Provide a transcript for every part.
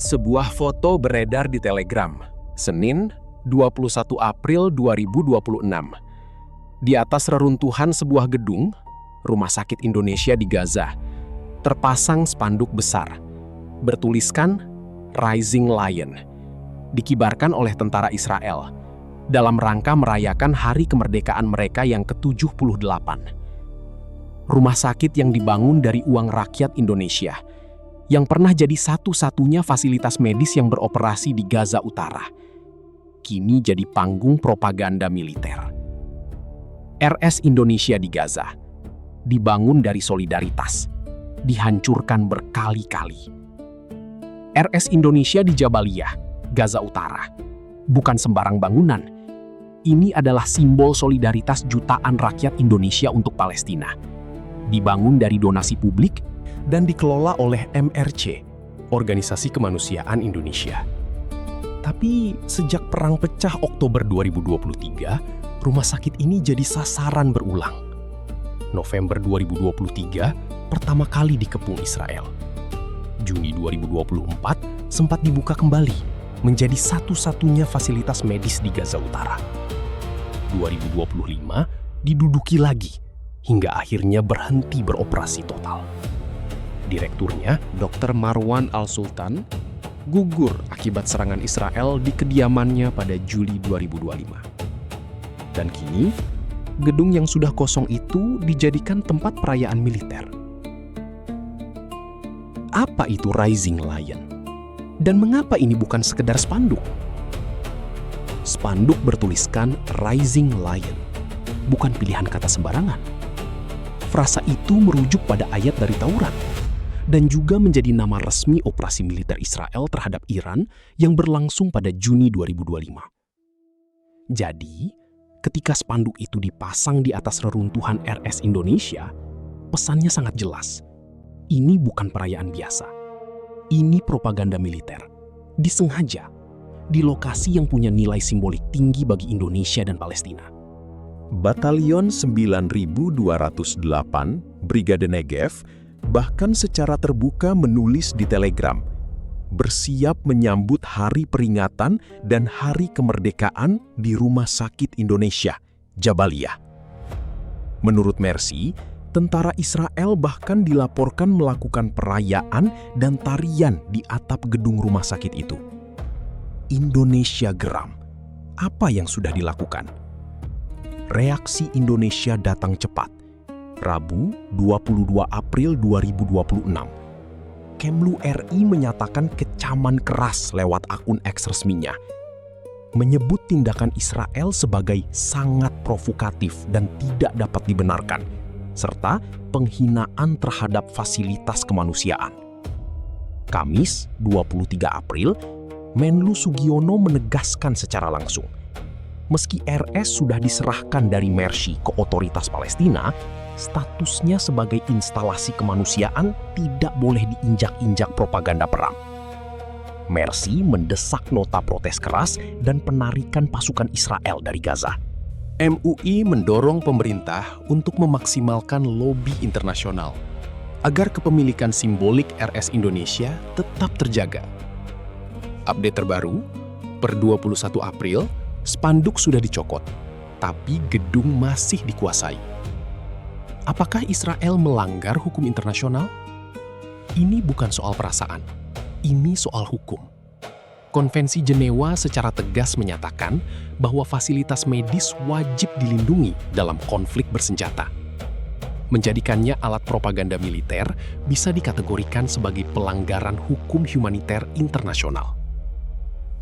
Sebuah foto beredar di Telegram, Senin, 21 April 2026. Di atas reruntuhan sebuah gedung, Rumah Sakit Indonesia di Gaza, terpasang spanduk besar, bertuliskan Rising Lion, dikibarkan oleh tentara Israel, dalam rangka merayakan hari kemerdekaan mereka yang ke-78. Rumah sakit yang dibangun dari uang rakyat Indonesia, yang pernah jadi satu-satunya fasilitas medis yang beroperasi di Gaza Utara, kini jadi panggung propaganda militer. RS Indonesia di Gaza dibangun dari solidaritas, dihancurkan berkali-kali. RS Indonesia di Jabaliyah, Gaza Utara, bukan sembarang bangunan. Ini adalah simbol solidaritas jutaan rakyat Indonesia untuk Palestina. Dibangun dari donasi publik dan dikelola oleh MRC, Organisasi Kemanusiaan Indonesia. Tapi sejak perang pecah Oktober 2023, rumah sakit ini jadi sasaran berulang. November 2023, pertama kali dikepung Israel. Juni 2024, sempat dibuka kembali, menjadi satu-satunya fasilitas medis di Gaza Utara. 2025, diduduki lagi, hingga akhirnya berhenti beroperasi total. Direkturnya, Dr. Marwan Al-Sultan, gugur akibat serangan Israel di kediamannya pada Juli 2025. Dan kini, gedung yang sudah kosong itu dijadikan tempat perayaan militer. Apa itu Rising Lion? Dan mengapa ini bukan sekedar spanduk? Spanduk bertuliskan Rising Lion, bukan pilihan kata sembarangan. Frasa itu merujuk pada ayat dari Taurat, dan juga menjadi nama resmi operasi militer Israel terhadap Iran yang berlangsung pada Juni 2025. Jadi, ketika spanduk itu dipasang di atas reruntuhan RS Indonesia, pesannya sangat jelas. Ini bukan perayaan biasa. Ini propaganda militer. Disengaja, di lokasi yang punya nilai simbolik tinggi bagi Indonesia dan Palestina. Batalion 9208 Brigade Negev bahkan secara terbuka menulis di Telegram, bersiap menyambut hari peringatan dan hari kemerdekaan di Rumah Sakit Indonesia, Jabaliyah. Menurut Mercy, tentara Israel bahkan dilaporkan melakukan perayaan dan tarian di atap gedung rumah sakit itu. Indonesia geram. Apa yang sudah dilakukan? Reaksi Indonesia datang cepat. Rabu, 22 April 2026. Kemlu RI menyatakan kecaman keras lewat akun X resminya, menyebut tindakan Israel sebagai sangat provokatif dan tidak dapat dibenarkan, serta penghinaan terhadap fasilitas kemanusiaan. Kamis, 23 April, Menlu Sugiono menegaskan secara langsung, meski RS sudah diserahkan dari Mercy ke otoritas Palestina, statusnya sebagai instalasi kemanusiaan tidak boleh diinjak-injak propaganda perang. Mercy mendesak nota protes keras dan penarikan pasukan Israel dari Gaza. MUI mendorong pemerintah untuk memaksimalkan lobi internasional agar kepemilikan simbolik RS Indonesia tetap terjaga. Update terbaru, per 21 April, spanduk sudah dicopot, tapi gedung masih dikuasai. Apakah Israel melanggar hukum internasional? Ini bukan soal perasaan, ini soal hukum. Konvensi Jenewa secara tegas menyatakan bahwa fasilitas medis wajib dilindungi dalam konflik bersenjata. Menjadikannya alat propaganda militer bisa dikategorikan sebagai pelanggaran hukum humaniter internasional.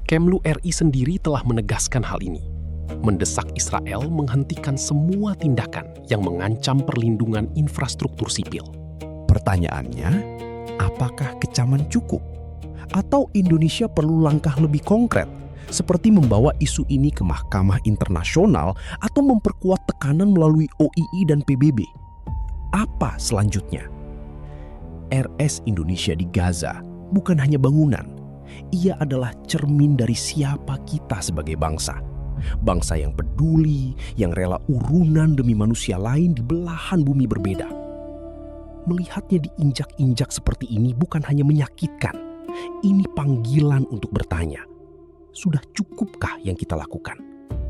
Kemlu RI sendiri telah menegaskan hal ini, mendesak Israel menghentikan semua tindakan yang mengancam perlindungan infrastruktur sipil. Pertanyaannya, apakah kecaman cukup? Atau Indonesia perlu langkah lebih konkret, seperti membawa isu ini ke Mahkamah Internasional atau memperkuat tekanan melalui OII dan PBB? Apa selanjutnya? RS Indonesia di Gaza bukan hanya bangunan, ia adalah cermin dari siapa kita sebagai bangsa. Bangsa yang peduli, yang rela urunan demi manusia lain di belahan bumi berbeda. Melihatnya diinjak-injak seperti ini bukan hanya menyakitkan, Ini panggilan untuk bertanya, sudah cukupkah yang kita lakukan?